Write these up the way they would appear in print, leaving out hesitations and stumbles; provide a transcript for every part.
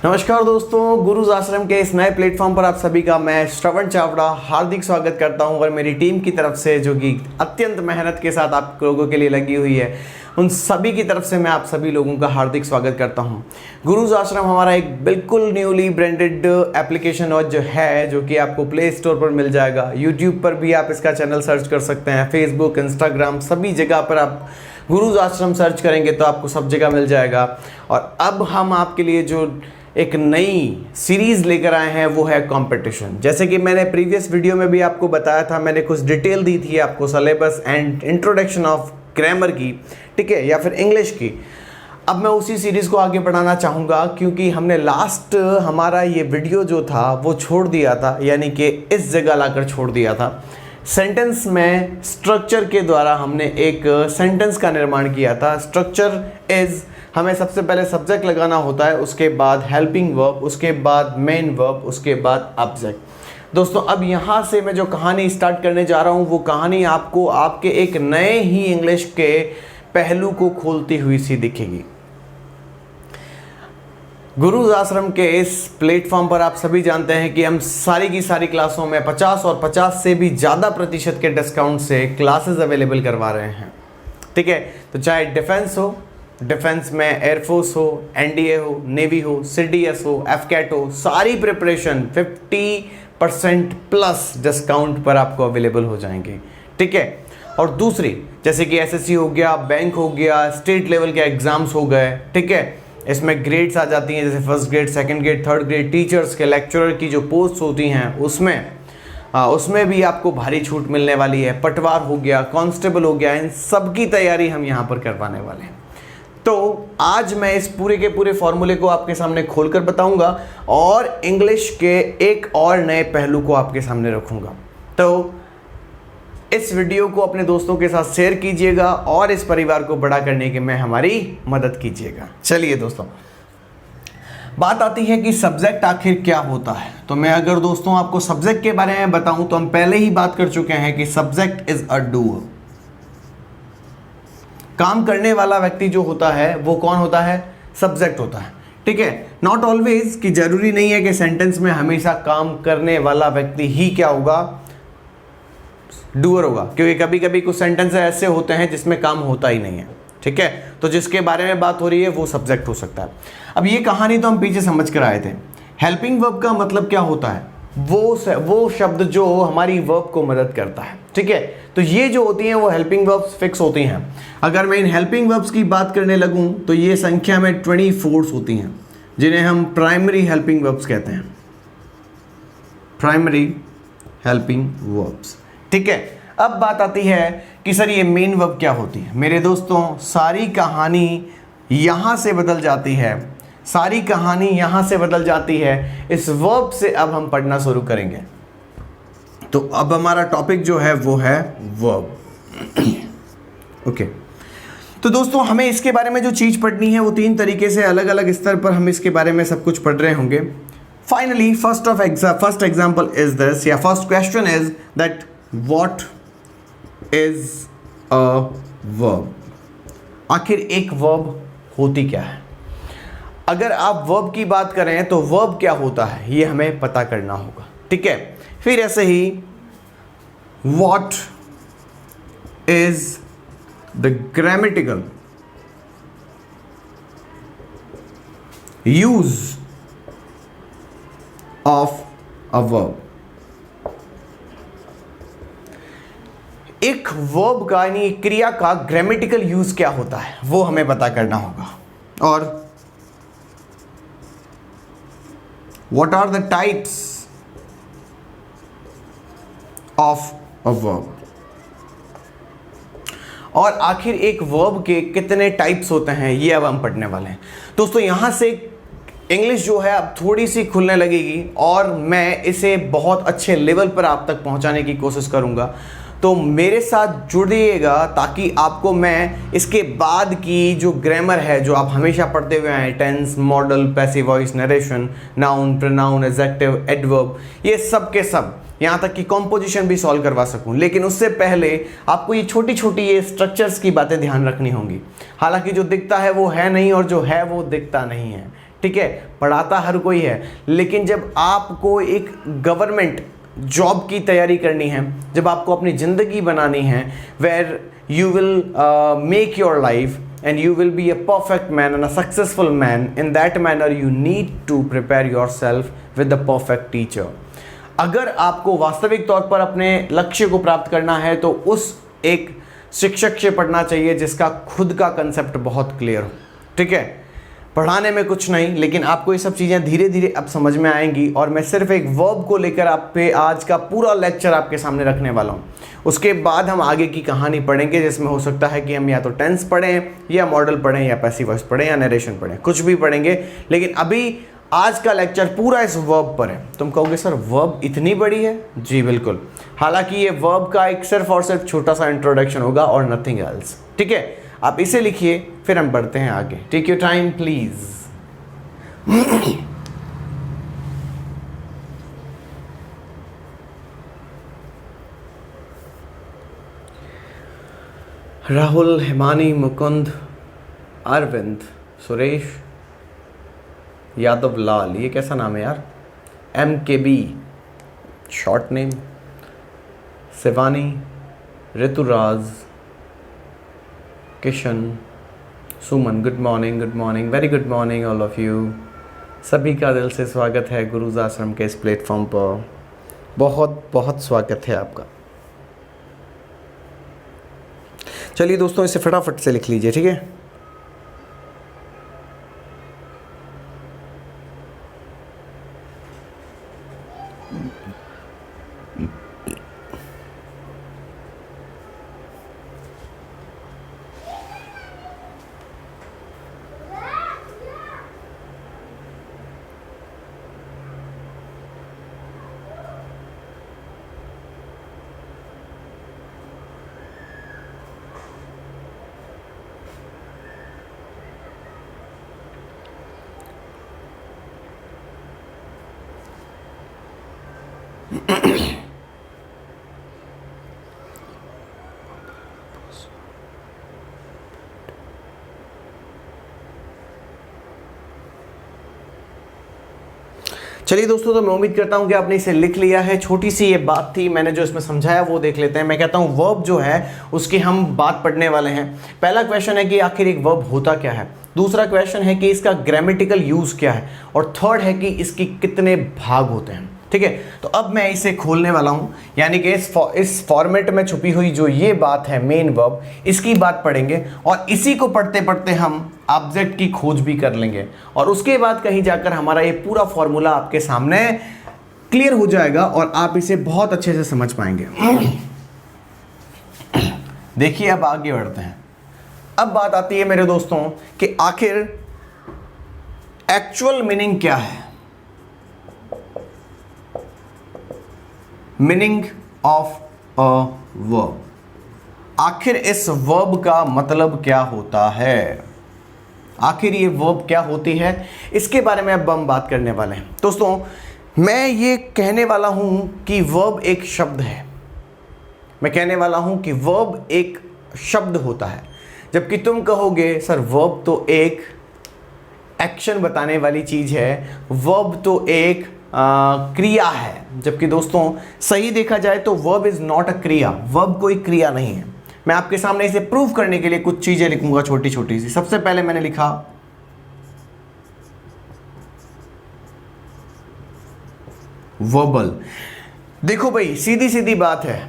नमस्कार दोस्तों, गुरुज आश्रम के इस नए प्लेटफॉर्म पर आप सभी का मैं श्रवण चावड़ा हार्दिक स्वागत करता हूं और मेरी टीम की तरफ से जो कि अत्यंत मेहनत के साथ आप लोगों के लिए लगी हुई है, उन सभी की तरफ से मैं आप सभी लोगों का हार्दिक स्वागत करता हूं। गुरुज आश्रम हमारा एक बिल्कुल न्यूली ब्रांडेड एप्लीकेशन और जो कि आपको प्ले स्टोर पर मिल जाएगा। यूट्यूब पर भी आप इसका चैनल सर्च कर सकते हैं, फेसबुक, इंस्टाग्राम, सभी जगह पर आप गुरुज आश्रम सर्च करेंगे तो आपको सब जगह मिल जाएगा। और अब हम आपके लिए जो एक नई सीरीज लेकर आए हैं वो है कंपटीशन। जैसे कि मैंने प्रीवियस वीडियो में भी आपको बताया था, मैंने कुछ डिटेल दी थी आपको syllabus and introduction of grammar की, ठीक है, या फिर इंग्लिश की। अब मैं उसी सीरीज़ को आगे बढ़ाना चाहूँगा क्योंकि हमने लास्ट हमारा ये वीडियो जो था वो छोड़ दिया था, यानी कि इस जगह लाकर छोड़ दिया था। सेंटेंस में स्ट्रक्चर के द्वारा हमने एक सेंटेंस का निर्माण किया था। स्ट्रक्चर इज़, हमें सबसे पहले सब्जेक्ट लगाना होता है, उसके बाद हेल्पिंग वर्ब, उसके बाद मेन वर्ब, उसके बाद ऑब्जेक्ट। दोस्तों अब यहाँ से मैं जो कहानी स्टार्ट करने जा रहा हूँ वो कहानी आपको आपके एक नए ही इंग्लिश के पहलू को खोलती हुई सी दिखेगी। गुरुज आश्रम के इस प्लेटफॉर्म पर आप सभी जानते हैं कि हम सारी की सारी क्लासों में 50 और 50 से भी ज़्यादा प्रतिशत के डिस्काउंट से क्लासेस अवेलेबल करवा रहे हैं, ठीक है। तो चाहे डिफेंस हो, डिफेंस में एयरफोर्स हो, एनडीए हो, नेवी हो, सीडीएस हो, एफकेट हो, सारी प्रिपरेशन 50% प्लस डिस्काउंट पर आपको अवेलेबल हो जाएंगे, ठीक है। और दूसरी जैसे कि एसएससी हो गया, बैंक हो गया, स्टेट लेवल के एग्जाम्स हो गए, ठीक है। इसमें ग्रेड्स आ जाती हैं जैसे first grade, second grade, third grade. Teachers के, लेक्चरर की जो पोस्ट होती हैं उसमें भी आपको भारी छूट मिलने वाली है। पटवार हो गया, कांस्टेबल हो गया, इन सब की तैयारी हम यहाँ पर करवाने वाले हैं। तो आज मैं इस पूरे के पूरे फॉर्मूले को आपके सामने खोलकर बताऊंगा और इंग्लिश के एक और नए पहलू को आपके सामने रखूंगा। तो इस वीडियो को अपने दोस्तों के साथ शेयर कीजिएगा और इस परिवार को बड़ा करने के में हमारी मदद कीजिएगा। चलिए दोस्तों, बात आती है कि सब्जेक्ट आखिर क्या होता है। तो मैं अगर दोस्तों आपको सब्जेक्ट के बारे में बताऊं तो हम पहले ही बात कर चुके हैं कि सब्जेक्ट इज अ डूअर। काम करने वाला व्यक्ति जो होता है वो कौन होता है? सब्जेक्ट होता है, ठीक है। नॉट ऑलवेज, कि जरूरी नहीं है कि सेंटेंस में हमेशा काम करने वाला व्यक्ति ही क्या होगा? डूअर होगा, क्योंकि कभी कभी कुछ सेंटेंस ऐसे होते हैं जिसमें काम होता ही नहीं है, ठीक है। तो जिसके बारे में बात हो रही है वो सब्जेक्ट हो सकता है। अब ये कहानी तो हम पीछे समझ कर आए थे। हेल्पिंग वर्ब का मतलब क्या होता है? वो शब्द जो हमारी वर्ब को मदद करता है, ठीक है। तो ये जो होती हैं वो हेल्पिंग वर्ब्स फिक्स होती हैं। अगर मैं इन हेल्पिंग वर्ब्स की बात करने लगूं तो ये संख्या में 24 होती हैं, जिन्हें हम प्राइमरी हेल्पिंग वर्ब्स कहते हैं। प्राइमरी हेल्पिंग वर्ब्स, ठीक है। अब बात आती है कि सर ये मेन वर्ब क्या होती है? मेरे दोस्तों, सारी कहानी यहाँ से बदल जाती है, सारी कहानी यहाँ से बदल जाती है। इस वर्ब से अब हम पढ़ना शुरू करेंगे। तो अब हमारा टॉपिक जो है वो है वर्ब। ओके, तो दोस्तों हमें इसके बारे में जो चीज़ पढ़नी है वो 3 तरीके से अलग अलग स्तर पर हम इसके बारे में सब कुछ पढ़ रहे होंगे। Finally first example is this, या first question is that what is a verb? आखिर एक वर्ब होती क्या है? अगर आप वर्ब की बात करें तो वर्ब क्या होता है ये हमें पता करना होगा, ठीक है। फिर ऐसे ही what is the grammatical use of a verb? एक वर्ब का यानी क्रिया का ग्रामेटिकल यूज क्या होता है वो हमें पता करना होगा। और what are the types of a verb? और आखिर एक वर्ब के कितने टाइप्स होते हैं ये अब हम पढ़ने वाले हैं। दोस्तों यहाँ से इंग्लिश जो है अब थोड़ी सी खुलने लगेगी और मैं इसे बहुत अच्छे लेवल पर आप तक पहुंचाने की कोशिश करूंगा। तो मेरे साथ जुड़िएगा ताकि आपको मैं इसके बाद की जो ग्रामर है जो आप हमेशा पढ़ते हुए आए, tense, modal, passive voice, narration, noun, pronoun, adjective, adverb, ये सब के सब, यहाँ तक कि कॉम्पोजिशन भी सॉल्व करवा सकूँ। लेकिन उससे पहले आपको ये छोटी छोटी ये स्ट्रक्चर्स की बातें ध्यान रखनी होंगी। हालांकि जो दिखता है वो है नहीं और जो है वो दिखता नहीं है, ठीक है, पढ़ाता हर कोई है, लेकिन जब आपको एक गवर्नमेंट जॉब की तैयारी करनी है, जब आपको अपनी ज़िंदगी बनानी है, where you will make your life and you will be a perfect man and a successful man, in that manner you need to prepare yourself with the perfect teacher. अगर आपको वास्तविक तौर पर अपने लक्ष्य को प्राप्त करना है तो उस एक शिक्षक से पढ़ना चाहिए जिसका खुद का कंसेप्ट बहुत क्लियर हो, ठीक है। पढ़ाने में कुछ नहीं, लेकिन आपको ये सब चीज़ें धीरे धीरे अब समझ में आएंगी, और मैं सिर्फ एक वर्ब को लेकर आप पे आज का पूरा लेक्चर आपके सामने रखने वाला हूँ। उसके बाद हम आगे की कहानी पढ़ेंगे, जिसमें हो सकता है कि हम या तो टेंस पढ़ें, या मॉडल पढ़ें, या पैसिव वॉइस पढ़ें, या नरेशन पढ़ें, कुछ भी पढ़ेंगे। लेकिन अभी आज का लेक्चर पूरा इस वर्ब पर है। तुम कहोगे सर वर्ब इतनी बड़ी है? जी बिल्कुल। हालांकि ये वर्ब का एक सिर्फ और सिर्फ छोटा सा इंट्रोडक्शन होगा और नथिंग एल्स, ठीक है। आप इसे लिखिए, फिर हम बढ़ते हैं आगे। Take your time please. Rahul, Himani, Mukund, Arvind, Suresh, Yadav Lal, ये कैसा नाम है यार? MKB short name, Shivani, Rituraj, Kishan, Suman, good morning, very good morning all of you. सभी का दिल से स्वागत है गुरुज आश्रम के इस प्लेटफॉर्म पर। बहुत बहुत स्वागत है आपका। चलिए दोस्तों, इसे फटाफट से लिख लीजिए, ठीक है। चलिए दोस्तों, तो मैं उम्मीद करता हूं कि आपने इसे लिख लिया है। छोटी सी ये बात थी, मैंने जो इसमें समझाया वो देख लेते हैं। मैं कहता हूं वर्ब जो है उसकी हम बात पढ़ने वाले हैं। पहला क्वेश्चन है कि आखिर एक वर्ब होता क्या है, दूसरा क्वेश्चन है कि इसका ग्रामेटिकल यूज क्या है, और थर्ड है कि इसके कितने भाग होते हैं, ठीक है। तो अब मैं इसे खोलने वाला हूं, यानी कि इस फॉर्मेट में छुपी हुई जो ये बात है मेन वर्ब, इसकी बात पढ़ेंगे, और इसी को पढ़ते पढ़ते हम ऑब्जेक्ट की खोज भी कर लेंगे, और उसके बाद कहीं जाकर हमारा ये पूरा फॉर्मूला आपके सामने क्लियर हो जाएगा और आप इसे बहुत अच्छे से समझ पाएंगे। देखिए, अब आगे बढ़ते हैं। अब बात आती है मेरे दोस्तों कि आखिर एक्चुअल मीनिंग क्या है, मीनिंग ऑफ अ वर्ब। आखिर इस वर्ब का मतलब क्या होता है, आखिर ये वर्ब क्या होती है, इसके बारे में अब हम बात करने वाले हैं। दोस्तों, मैं ये कहने वाला हूं कि वर्ब एक शब्द है। मैं कहने वाला हूं कि वर्ब एक शब्द होता है, जबकि तुम कहोगे सर वर्ब तो एक एक्शन बताने वाली चीज है, वर्ब तो एक क्रिया है। जबकि दोस्तों सही देखा जाए तो वर्ब इज नॉट अ क्रिया, वर्ब कोई क्रिया नहीं है। मैं आपके सामने इसे प्रूव करने के लिए कुछ चीजें लिखूंगा छोटी छोटी सी। सबसे पहले मैंने लिखा वर्बल। देखो भाई, सीधी सीधी बात है,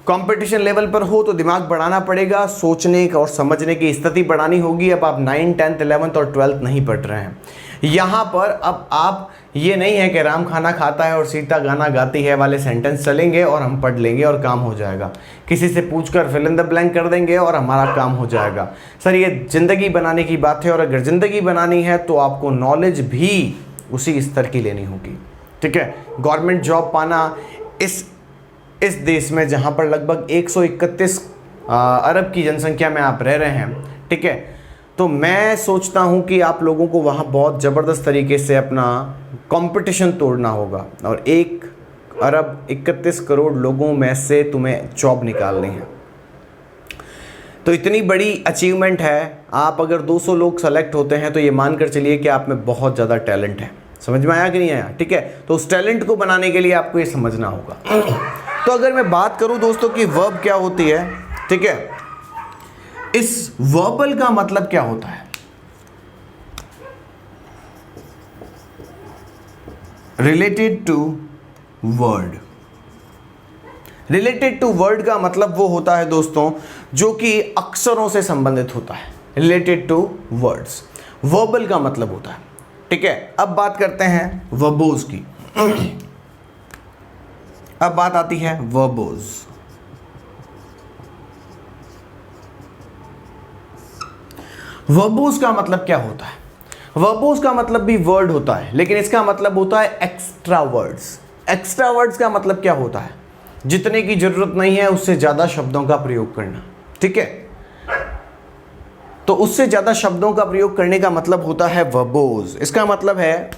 कंपटीशन लेवल पर हो तो दिमाग बढ़ाना पड़ेगा, सोचने और समझने की स्थिति बढ़ानी होगी। अब आप 9th 10th 11th और 12th नहीं पढ़ रहे हैं यहाँ पर। अब आप ये नहीं है कि राम खाना खाता है और सीता गाना गाती है वाले सेंटेंस चलेंगे और हम पढ़ लेंगे और काम हो जाएगा। किसी से पूछकर फिल इन द ब्लैंक कर देंगे और हमारा काम हो जाएगा। सर ये ज़िंदगी बनाने की बात है, और अगर ज़िंदगी बनानी है तो आपको नॉलेज भी उसी स्तर की लेनी होगी, ठीक है। गवर्नमेंट जॉब पाना इस देश में जहाँ पर लगभग 131 अरब की जनसंख्या में आप रह रहे हैं, ठीक है, तो मैं सोचता हूँ कि आप लोगों को वहाँ बहुत ज़बरदस्त तरीके से अपना कंपटीशन तोड़ना होगा, और 1 अरब 31 करोड़ लोगों में से तुम्हें जॉब निकालनी है। तो इतनी बड़ी अचीवमेंट है, आप अगर 200 लोग सेलेक्ट होते हैं तो ये मानकर चलिए कि आप में बहुत ज़्यादा टैलेंट है। समझ में आया कि नहीं आया? ठीक है, तो उस टैलेंट को बनाने के लिए आपको ये समझना होगा। तो अगर मैं बात करूं दोस्तों कि वर्ब क्या होती है, ठीक है, इस वर्बल का मतलब क्या होता है? Related to word. Related to word का मतलब वो होता है दोस्तों जो कि अक्षरों से संबंधित होता है। रिलेटेड टू वर्ड्स वर्बल का मतलब होता है। ठीक है, अब बात करते हैं वर्बोज की। अब बात आती है वर्बोज। वर्बोज का मतलब क्या होता है? वर्बोज का मतलब भी वर्ड होता है, लेकिन इसका मतलब होता है एक्स्ट्रा वर्ड्स। एक्स्ट्रा वर्ड्स का मतलब क्या होता है? जितने की जरूरत नहीं है उससे ज्यादा शब्दों का प्रयोग करना। ठीक है, तो उससे ज्यादा शब्दों का प्रयोग करने का मतलब होता है वर्बोज। इसका मतलब है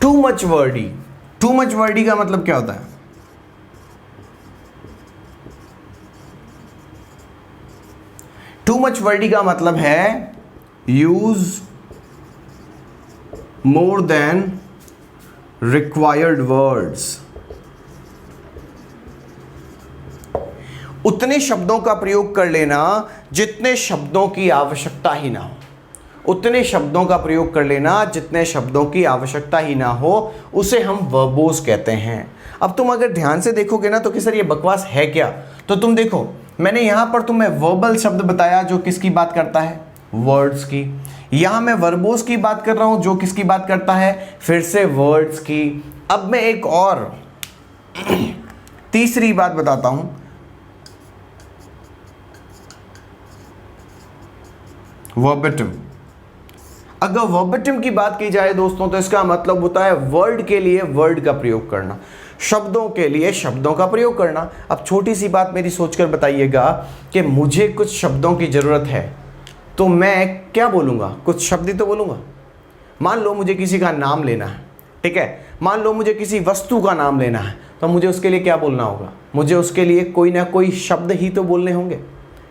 too much Verde. Too much Verde का मतलब क्या होता है? टू मच वर्डी का मतलब है use more than required words. उतने शब्दों का प्रयोग कर लेना जितने शब्दों की आवश्यकता ही ना हो। उतने शब्दों का प्रयोग कर लेना जितने शब्दों की आवश्यकता ही ना हो, उसे हम वर्बोज कहते हैं। अब तुम अगर ध्यान से देखोगे ना तो कि सर ये बकवास है क्या, तो तुम देखो मैंने यहां पर तुम्हें वर्बल शब्द बताया जो किसकी बात करता है? वर्ड्स की। यहां मैं वर्बोज की बात कर रहा हूं जो किसकी बात करता है? फिर से वर्ड्स की। अब मैं एक और तीसरी बात बताता हूं। वर्बेटिम। अगर वर्बेटिम की बात की जाए दोस्तों तो इसका मतलब होता है वर्ड के लिए वर्ड का प्रयोग करना, शब्दों के लिए शब्दों का प्रयोग करना। अब छोटी सी बात मेरी सोचकर बताइएगा कि मुझे कुछ शब्दों की जरूरत है तो मैं क्या बोलूंगा? कुछ शब्द ही तो बोलूंगा। मान लो मुझे किसी का नाम लेना है, ठीक है, मान लो मुझे किसी वस्तु का नाम लेना है, तो मुझे उसके लिए क्या बोलना होगा? मुझे उसके लिए कोई ना कोई शब्द ही तो बोलने होंगे।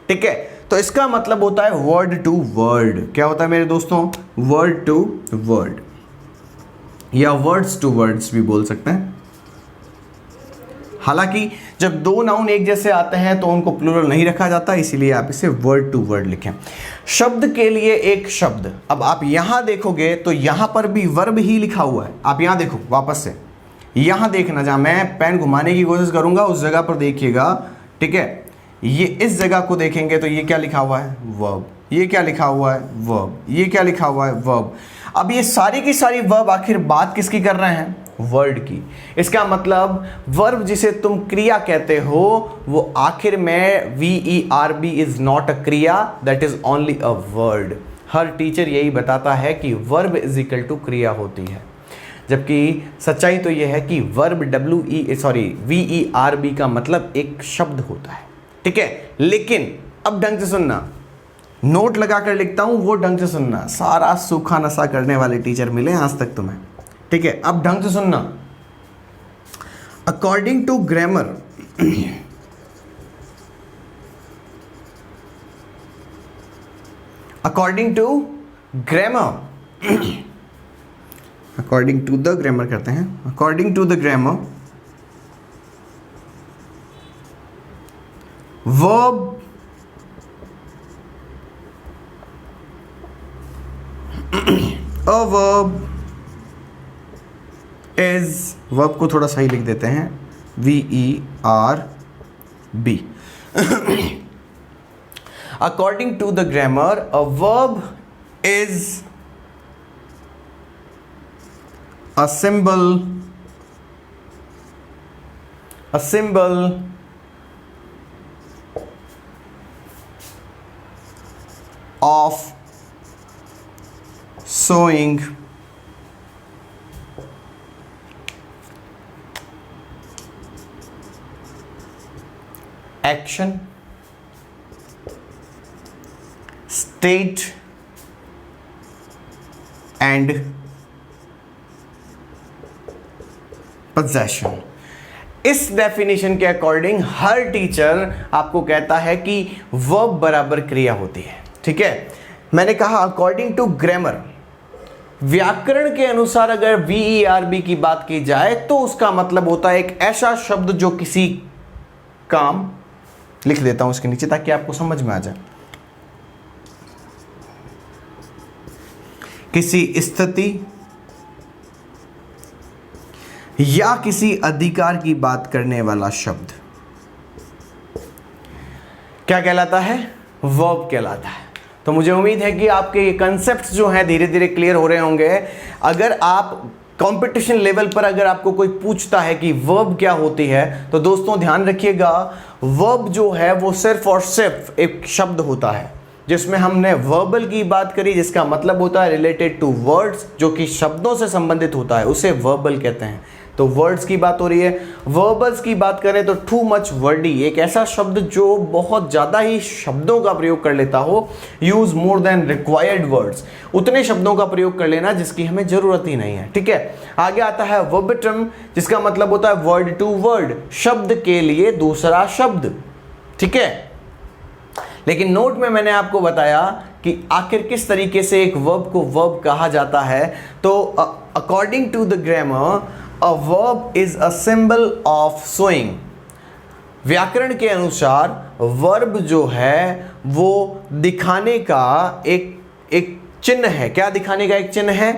ठीक है, तो इसका मतलब होता है वर्ड टू वर्ड। क्या होता है मेरे दोस्तों? वर्ड टू वर्ड या वर्ड्स टू वर्ड्स भी बोल सकते हैं। हालांकि जब दो नाउन एक जैसे आते हैं तो उनको प्लूरल नहीं रखा जाता, इसीलिए आप इसे वर्ड टू वर्ड लिखें। शब्द के लिए एक शब्द। अब आप यहां देखोगे तो यहां पर भी वर्ब ही लिखा हुआ है। आप यहां देखो, वापस से यहां देखना, जहां मैं पेन घुमाने की कोशिश करूंगा उस जगह पर देखिएगा। ठीक है, ये इस जगह को देखेंगे तो ये क्या लिखा हुआ है? वर्ब। ये क्या लिखा हुआ है? वर्ब। ये क्या लिखा हुआ है? वर्ब। अब ये सारी की सारी वर्ब आखिर बात किसकी कर रहे हैं? वर्ड की। इसका मतलब वर्ब जिसे तुम क्रिया कहते हो वो आखिर में VERB इज नॉट अ क्रिया, that is only a word. Her teacher यही बताता है कि वर्ब इज इक्वल टू क्रिया होती है, जबकि सच्चाई तो यह है कि वर्ब VERB का मतलब एक शब्द होता है। ठीक है, लेकिन अब ढंग से सुनना, नोट लगा कर लिखता हूं वो ढंग से सुनना। सारा सूखा नशा करने वाले टीचर मिले आज तक तुम्हें। ठीक है, अब ढंग से सुनना। According to grammar, according to grammar, according to the grammar करते हैं। According to the grammar, verb a verb is, verb को थोड़ा सही लिख देते हैं, VERB। According to the grammar, a verb is a symbol of showing action, state and possession। इस definition के अकॉर्डिंग हर टीचर आपको कहता है कि वर्ब बराबर क्रिया होती है। ठीक है, मैंने कहा अकॉर्डिंग टू ग्रामर, व्याकरण के अनुसार अगर VERB की बात की जाए तो उसका मतलब होता है एक ऐसा शब्द जो किसी काम, लिख देता हूं इसके नीचे ताकि आपको समझ में आ जाए, किसी स्थिति या किसी अधिकार की बात करने वाला शब्द क्या कहलाता है? वर्ब कहलाता है। तो मुझे उम्मीद है कि आपके ये कंसेप्ट्स जो हैं धीरे धीरे क्लियर हो रहे होंगे। अगर आप कंपटीशन लेवल पर अगर आपको कोई पूछता है कि वर्ब क्या होती है, तो दोस्तों ध्यान रखिएगा, वर्ब जो है वो सिर्फ और सिर्फ एक शब्द होता है जिसमें हमने वर्बल की बात करी, जिसका मतलब होता है रिलेटेड टू वर्ड्स, जो कि शब्दों से संबंधित होता है, उसे वर्बल कहते हैं। तो वर्ड्स की बात हो रही है। वर्बल्स की बात करें तो टू मच वर्डी, एक ऐसा शब्द जो बहुत ज़्यादा ही शब्दों का प्रयोग कर लेता हो, use more than required words, उतने शब्दों का प्रयोग कर लेना जिसकी हमें ज़रूरत ही नहीं है। ठीक है, आगे आता है वर्बेटम, जिसका मतलब होता है वर्ड टू वर्ड, शब्द के लिए दूसरा शब्द। ठीक है, लेकिन नोट में मैंने आपको बताया कि आखिर किस तरीके से एक वर्ब को वर्ब कहा जाता है। तो according to the grammar, a verb is a symbol of showing. व्याकरण के अनुसार वर्ब जो है वो दिखाने का एक चिन्ह है। क्या दिखाने का एक चिन्ह है?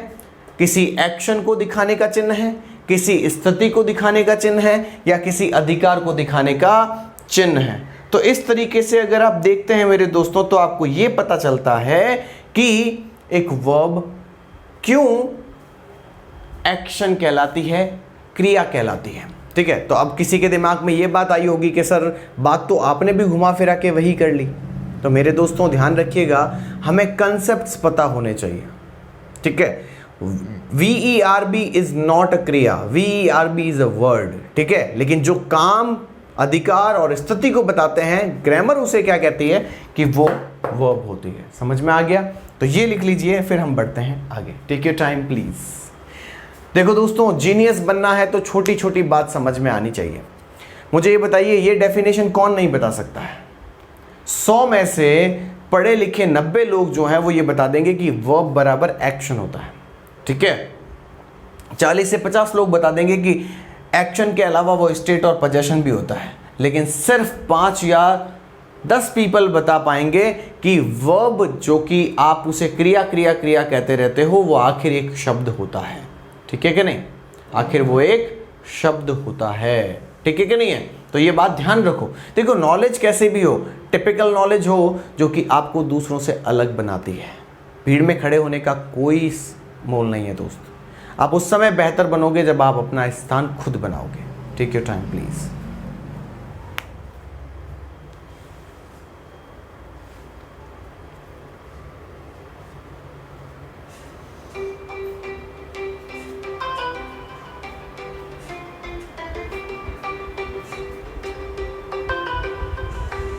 किसी एक्शन को दिखाने का चिन्ह है, किसी स्थिति को दिखाने का चिन्ह है, या किसी अधिकार को दिखाने का चिन्ह है। तो इस तरीके से अगर आप देखते हैं मेरे दोस्तों, तो आपको यह पता चलता है कि एक वर्ब क्यों एक्शन कहलाती है, क्रिया कहलाती है। ठीक है, तो अब किसी के दिमाग में यह बात आई होगी कि सर बात तो आपने भी घुमा फिरा के वही कर ली। तो मेरे दोस्तों ध्यान रखिएगा, हमें कंसेप्ट्स पता होने चाहिए। ठीक है, VERB इज नॉट अ क्रिया, VERB इज अ वर्ड। ठीक है, लेकिन जो काम, अधिकार और स्थिति को बताते हैं, ग्रामर उसे क्या कहती है कि वो वर्ब होती है। समझ में आ गया? तो ये लिख लीजिए, फिर हम बढ़ते हैं आगे। Take your time please. देखो दोस्तों, जीनियस बनना है तो छोटी छोटी बात समझ में आनी चाहिए। मुझे ये बताइए, ये डेफिनेशन कौन नहीं बता सकता है? 100 में से पढ़े लिखे 90 लोग जो हैं वो ये बता देंगे कि वर्ब बराबर एक्शन होता है। ठीक है, 40 से 50 लोग बता देंगे कि एक्शन के अलावा वो स्टेट और पोजेशन भी होता है। लेकिन सिर्फ 5 या 10 पीपल बता पाएंगे कि वर्ब जो कि आप उसे क्रिया क्रिया क्रिया कहते रहते हो, वो आखिर एक शब्द होता है। ठीक है कि नहीं? आखिर वो एक शब्द होता है। ठीक है कि नहीं है? तो ये बात ध्यान रखो। देखो, नॉलेज कैसे भी हो, टिपिकल नॉलेज हो जो कि आपको दूसरों से अलग बनाती है। भीड़ में खड़े होने का कोई मोल नहीं है दोस्त। आप उस समय बेहतर बनोगे जब आप अपना स्थान खुद बनाओगे। Take your time please.